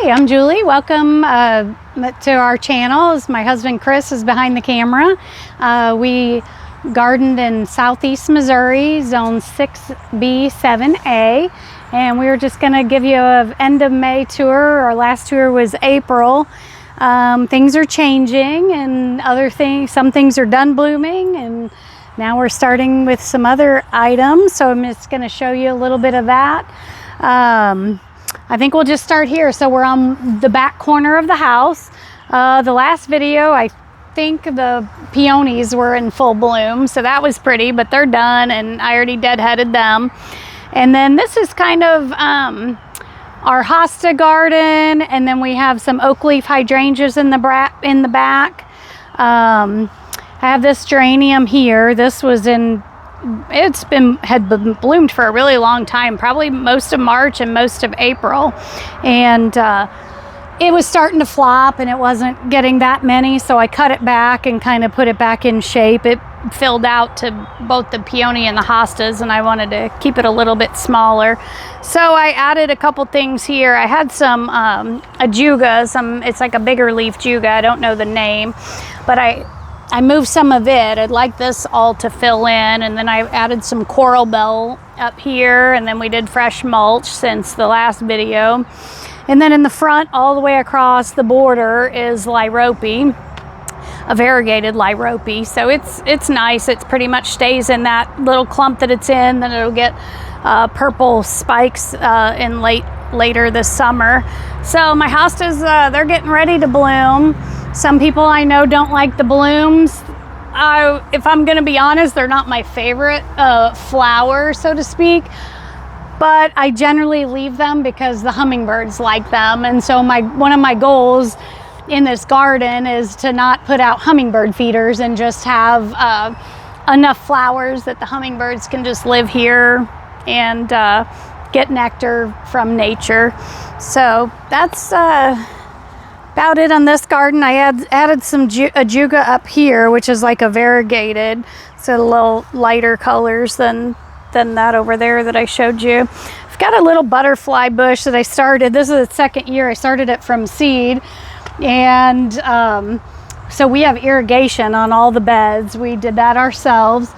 Hi, I'm Julie. Welcome to our channel. My husband Chris is behind the camera. We gardened in southeast Missouri, zone 6B, 7A, and we were just going to give you an end of May tour. Our last tour was April. Things are changing, and some things are done blooming, and now we're starting with some other items, so I'm just going to show you a little bit of that. I think we'll just start here. So we're on the back corner of the house. The last video, I think the peonies were in full bloom, so that was pretty, but they're done and I already deadheaded them. And then this is kind of our hosta garden, and then we have some oak leaf hydrangeas in the back. I have this geranium here. This was had been bloomed for a really long time, probably most of March and most of April, and it was starting to flop and it wasn't getting that many, so I cut it back and kind of put it back in shape. It filled out to both the peony and the hostas, and I wanted to keep it a little bit smaller, so I added a couple things here. I had some ajuga, it's like a bigger leaf juga, I don't know the name, but I moved some of it. I'd like this all to fill in, and then I added some coral bell up here, and then we did fresh mulch since the last video. And then in the front, all the way across the border, is lyrope, a variegated lyrope. So it's nice. It pretty much stays in that little clump that it's in. Then it'll get purple spikes later this summer. So my hostas, they're getting ready to bloom. Some people I know don't like the blooms. If I'm going to be honest, they're not my favorite flower, so to speak. But I generally leave them because the hummingbirds like them. And so one of my goals in this garden is to not put out hummingbird feeders and just have enough flowers that the hummingbirds can just live here and get nectar from nature. So that's about it on this garden. I added some ajuga up here, which is like a variegated, so a little lighter colors than that over there that I showed you. I've got a little butterfly bush that I started. This is the second year I started it from seed, and so we have irrigation on all the beds. We did that ourselves,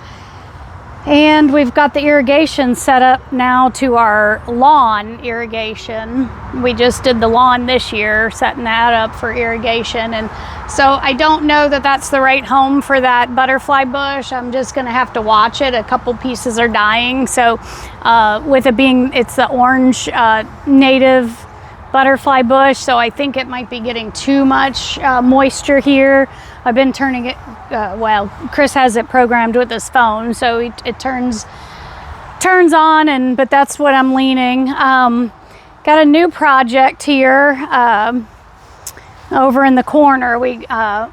and we've got the irrigation set up now to our lawn irrigation. We just did the lawn this year, setting that up for irrigation, and so I don't know that that's the right home for that butterfly bush. I'm just gonna have to watch it. A couple pieces are dying, so with it being, it's the orange native butterfly bush, so I think it might be getting too much moisture here. I've been turning it, well, Chris has it programmed with his phone, so it turns on, but that's what I'm leaning. Got a new project here over in the corner. We have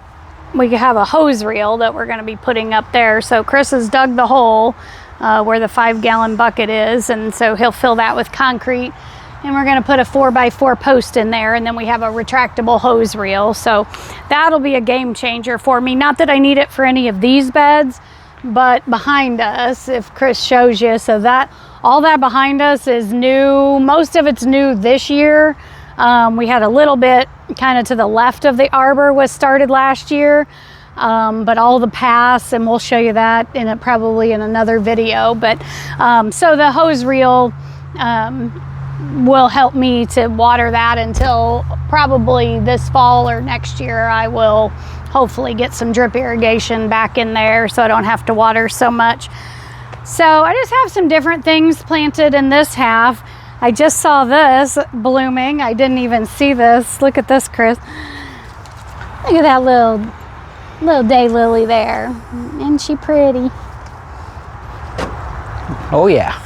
a hose reel that we're going to be putting up there. So Chris has dug the hole where the 5-gallon bucket is, and so he'll fill that with concrete. And we're going to put a 4x4 post in there, and then we have a retractable hose reel. So that'll be a game changer for me. Not that I need it for any of these beds, but behind us, if Chris shows you, so that all that behind us is new. Most of it's new this year. We had a little bit kind of to the left of the arbor was started last year, but all the paths, and we'll show you that probably in another video. But so the hose reel will help me to water that until probably this fall or next year. I will hopefully get some drip irrigation back in there so I don't have to water so much. So I just have some different things planted in this half. I just saw this blooming. I didn't even see this. Look at this, Chris. Look at that little daylily there. Isn't she pretty? Oh yeah.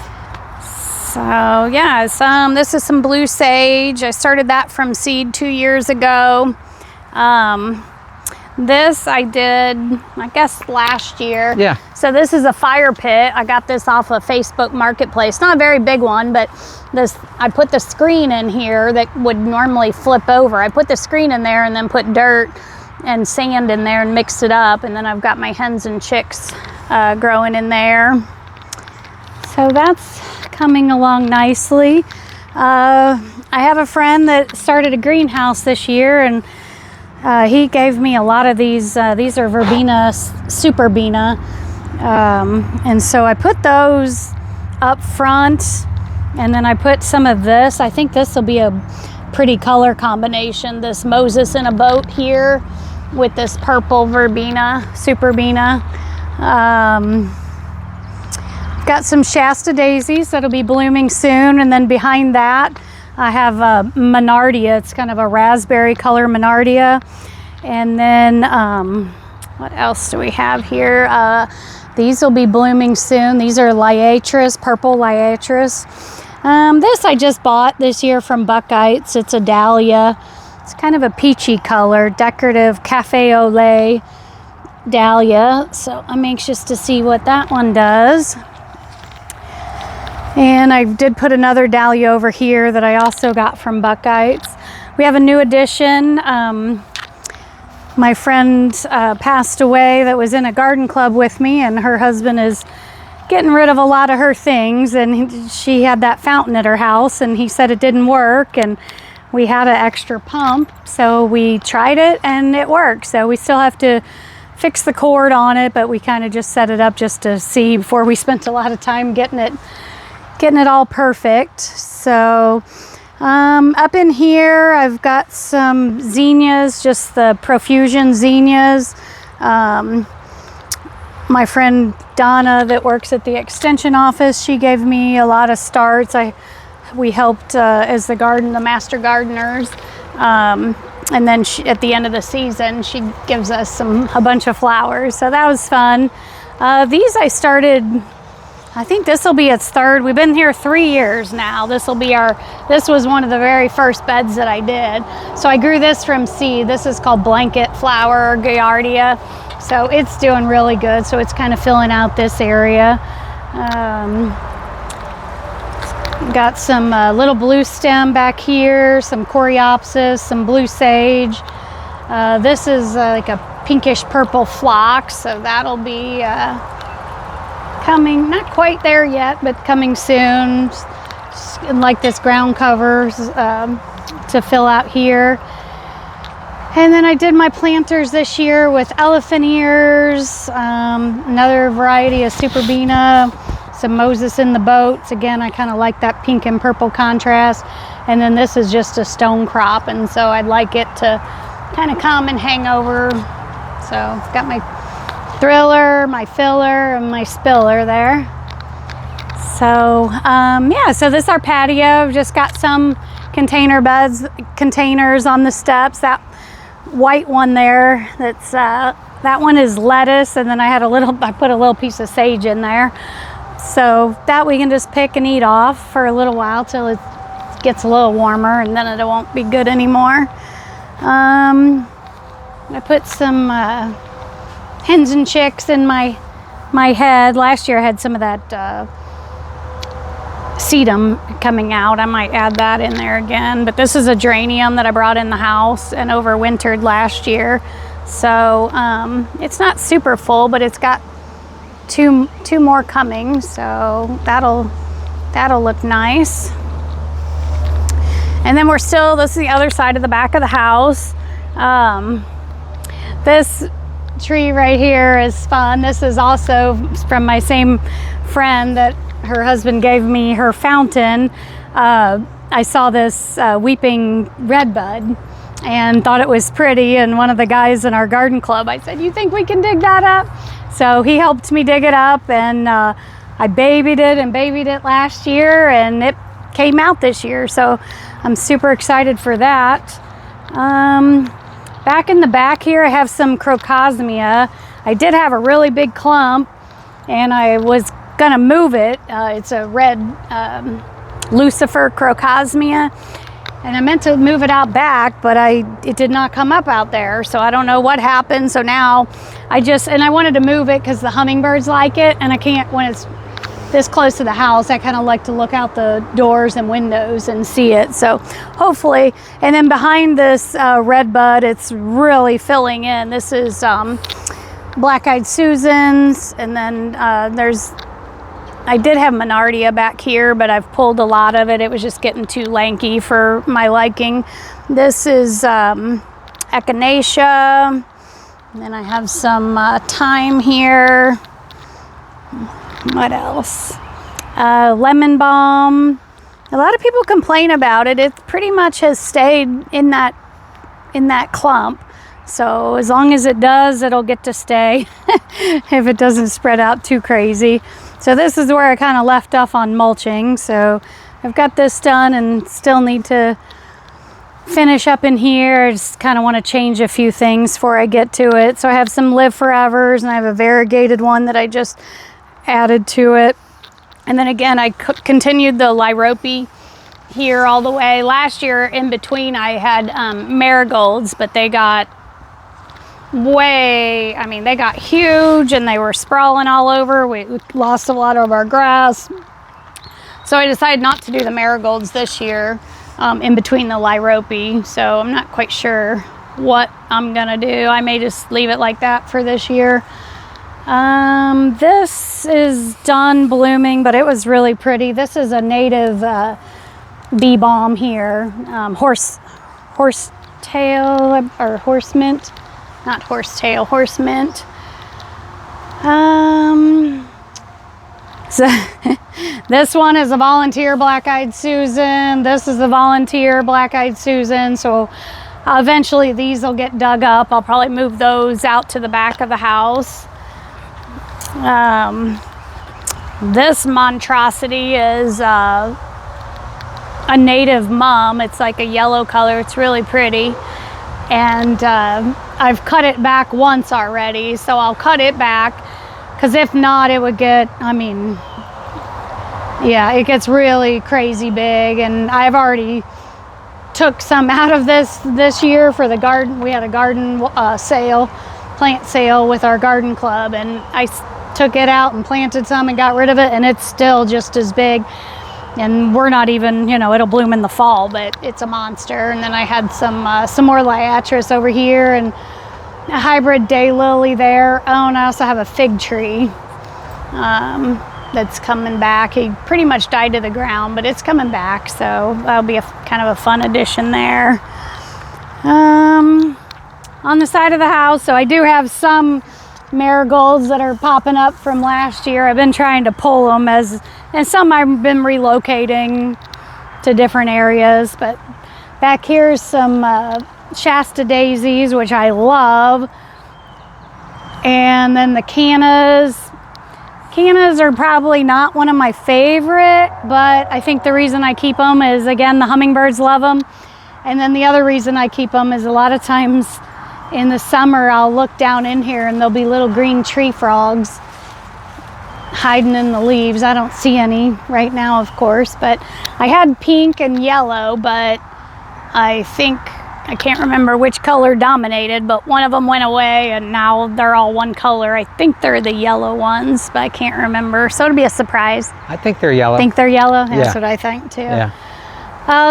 So yeah, this is some blue sage. I started that from seed 2 years ago. This I did, I guess, last year. Yeah. So this is a fire pit. I got this off of Facebook Marketplace. Not a very big one, but I put the screen in here that would normally flip over. I put the screen in there and then put dirt and sand in there and mixed it up. And then I've got my hens and chicks growing in there. So that's coming along nicely. I have a friend that started a greenhouse this year, and he gave me a lot of these. These are verbena, superbena, and so I put those up front, and then I put some of this. I think this will be a pretty color combination. This Moses in a boat here with this purple verbena, superbena. Got some Shasta daisies that'll be blooming soon, and then behind that I have Monardia. It's kind of a raspberry color Monardia. And then what else do we have here? These will be blooming soon. These are Liatris, purple Liatris. This I just bought this year from Buckeyes. It's a dahlia. It's kind of a peachy color, decorative cafe au lait dahlia. So I'm anxious to see what that one does. And I did put another dahlia over here that I also got from Buckeyes. We have a new addition. My friend passed away that was in a garden club with me, and her husband is getting rid of a lot of her things, and she had that fountain at her house, and he said it didn't work, and we had an extra pump, so we tried it and it worked. So we still have to fix the cord on it, but we kind of just set it up just to see before we spent a lot of time getting it all perfect. So up in here I've got some zinnias, just the profusion zinnias. My friend Donna that works at the extension office, she gave me a lot of starts. We helped as the master gardeners, and then at the end of the season she gives us a bunch of flowers, so that was fun. These I started, I think this will be its third. We've been here 3 years now. This was one of the very first beds that I did. So I grew this from seed. This is called blanket flower or Giardia. So it's doing really good. So it's kind of filling out this area. Got some little blue stem back here, some coreopsis, some blue sage. This is like a pinkish purple phlox. So that'll be coming, not quite there yet, but coming soon. Just like this ground cover to fill out here. And then I did my planters this year with elephant ears, another variety of superbena, some Moses in the boats. Again, I kind of like that pink and purple contrast. And then this is just a stone crop, and so I'd like it to kind of come and hang over. So I've got my thriller, my filler, and my spiller there. So yeah, so this is our patio. We've just got some containers on the steps. That white one there, that one is lettuce, and then I put a little piece of sage in there, so that we can just pick and eat off for a little while till it gets a little warmer, and then it won't be good anymore. I put some hens and chicks in my head. Last year I had some of that sedum coming out. I might add that in there again. But this is a geranium that I brought in the house and overwintered last year. So it's not super full, but it's got two more coming. So that'll look nice. And then this is the other side of the back of the house. This tree right here is fun. This is also from my same friend that her husband gave me her fountain. I saw this weeping redbud and thought it was pretty, and one of the guys in our garden club, I said, "You think we can dig that up?" So he helped me dig it up, and I babied it last year, and it came out this year, so I'm super excited for that. Back in the back here I have some crocosmia. I did have a really big clump, and I was gonna move it. It's a red Lucifer crocosmia, and I meant to move it out back, but it did not come up out there, so I don't know what happened. So now I wanted to move it because the hummingbirds like it, and I can't when it's this close to the house. I kind of like to look out the doors and windows and see it, so hopefully. And then behind this red bud, it's really filling in. This is black-eyed Susans, and then there's I did have Monardia back here, but I've pulled a lot of it. It was just getting too lanky for my liking. This is Echinacea. And then I have some thyme here. What else? Lemon balm. A lot of people complain about it. It pretty much has stayed in that clump. So as long as it does, it'll get to stay if it doesn't spread out too crazy. So this is where I kind of left off on mulching. So I've got this done and still need to finish up in here. I just kind of want to change a few things before I get to it. So I have some Live Forevers, and I have a variegated one that I just added to it. And then again, I continued the Lyrope here all the way. Last year in between I had marigolds, but they got they got huge and they were sprawling all over. We lost a lot of our grass. So I decided not to do the marigolds this year in between the Lyrope. So I'm not quite sure what I'm gonna do. I may just leave it like that for this year. This is done blooming, but it was really pretty. This is a native bee balm here, horsetail or horse mint, not horsetail, horse mint. So this one is a volunteer black-eyed Susan. This is a volunteer black-eyed Susan. So eventually these will get dug up. I'll probably move those out to the back of the house. This monstrosity is a native mum. It's like a yellow color. It's really pretty. And I've cut it back once already, so I'll cut it back, because if not, it would get, yeah, it gets really crazy big. And I've already took some out of this year for the garden. We had a garden sale, plant sale with our garden club, and I took it out and planted some and got rid of it, and it's still just as big. And we're not even, it'll bloom in the fall, but it's a monster. And then I had some more liatris over here and a hybrid daylily there. Oh, and I also have a fig tree that's coming back. He pretty much died to the ground, but it's coming back, so that'll be kind of a fun addition there. On the side of the house, so I do have some marigolds that are popping up from last year. I've been trying to pull them, and some I've been relocating to different areas. But back here's some Shasta daisies, which I love. And then the cannas. Cannas are probably not one of my favorite, but I think the reason I keep them is, again, the hummingbirds love them. And then the other reason I keep them is a lot of times in the summer I'll look down in here and there'll be little green tree frogs hiding in the leaves. I don't see any right now, of course, but I had pink and yellow, but I can't remember which color dominated, but one of them went away and now they're all one color. I think they're the yellow ones, but I can't remember, so it'll be a surprise. I think they're yellow. Think they're yellow? Yeah. That's what I think too. Yeah.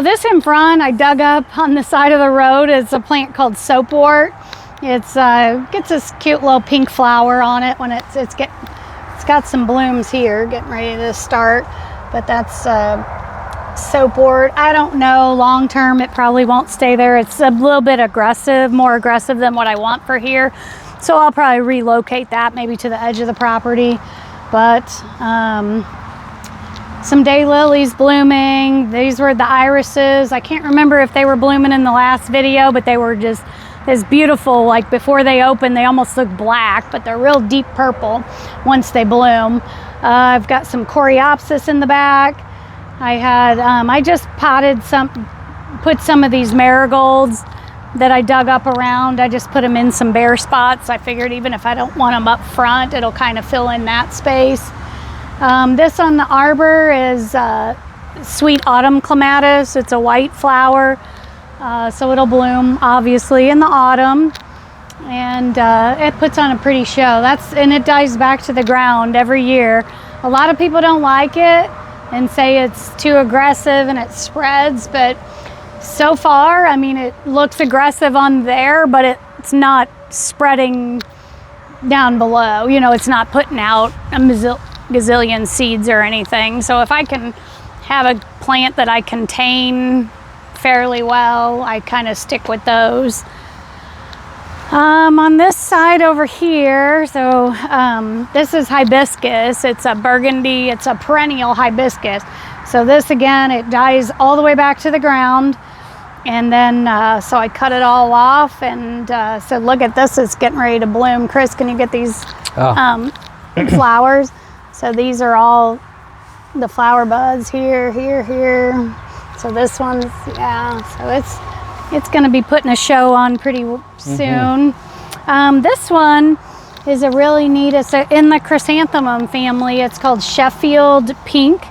This in front I dug up on the side of the road. It's a plant called soapwort. It's gets this cute little pink flower on it when it's got some blooms here getting ready to start, but that's soapwort. I don't know, long term it probably won't stay there. It's a little bit aggressive, more aggressive than what I want for here, so I'll probably relocate that maybe to the edge of the property. But some daylilies blooming. These were the irises. I can't remember if they were blooming in the last video, but they were just as beautiful. Like before they open, they almost look black, but they're real deep purple once they bloom. I've got some coreopsis in the back. I had, I just put some of these marigolds that I dug up around. I just put them in some bare spots. I figured even if I don't want them up front, it'll kind of fill in that space. This on the arbor is sweet autumn clematis. It's a white flower, so it'll bloom obviously in the autumn, and it puts on a pretty show. And it dies back to the ground every year. A lot of people don't like it and say it's too aggressive and it spreads, but so far, I mean, it looks aggressive on there, but it's not spreading down below. It's not putting out a gazillion seeds or anything. So if I can have a plant that I contain fairly well, I kind of stick with those. On this side over here, so this is hibiscus. It's a burgundy, it's a perennial hibiscus. So this again, it dies all the way back to the ground. And then, so I cut it all off, and so look at this, it's getting ready to bloom. Chris, can you get these flowers? So these are all the flower buds here, here, here. So this one's, yeah, so it's gonna be putting a show on pretty soon. This one is a really neat, it's in the chrysanthemum family. It's called Sheffield Pink.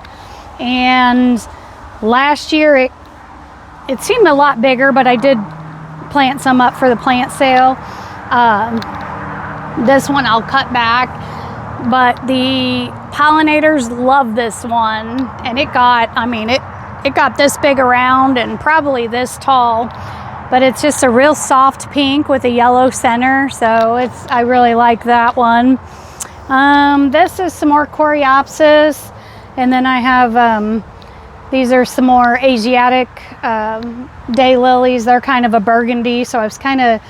And last year it seemed a lot bigger, but I did plant some up for the plant sale. This one I'll cut back, but the pollinators love this one, and it got, I mean, it got this big around and probably this tall, but it's just a real soft pink with a yellow center, so I really like that one. This is some more Coreopsis, and then I have these are some more Asiatic daylilies. They're kind of a burgundy, so I was kind of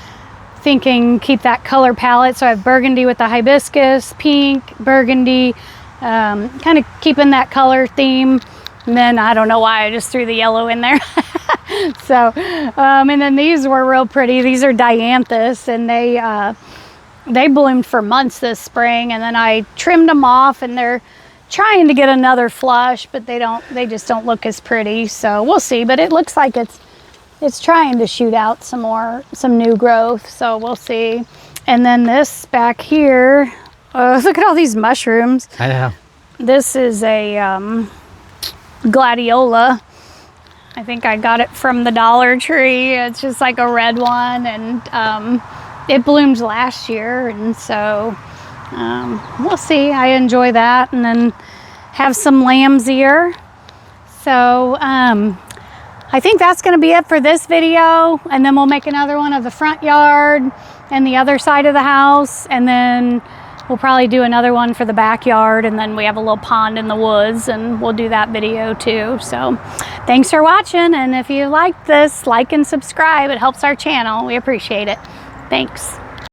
thinking keep that color palette. So I have burgundy with the hibiscus, pink, burgundy, kind of keeping that color theme. And then I don't know why I just threw the yellow in there. So, and then these were real pretty. These are dianthus, and they bloomed for months this spring, and then I trimmed them off, and they're trying to get another flush, but they just don't look as pretty. So we'll see, but it looks like it's trying to shoot out some new growth, so we'll see. And then this back here, look at all these mushrooms. I know. This is a gladiola. I think I got it from the Dollar Tree. It's just like a red one, and it bloomed last year, and so we'll see. I enjoy that. And then have some lamb's ear. So I think that's going to be it for this video, and then we'll make another one of the front yard and the other side of the house, and then we'll probably do another one for the backyard, and then we have a little pond in the woods, and we'll do that video too. So thanks for watching, and if you like this, like and subscribe. It helps our channel. We appreciate it. Thanks.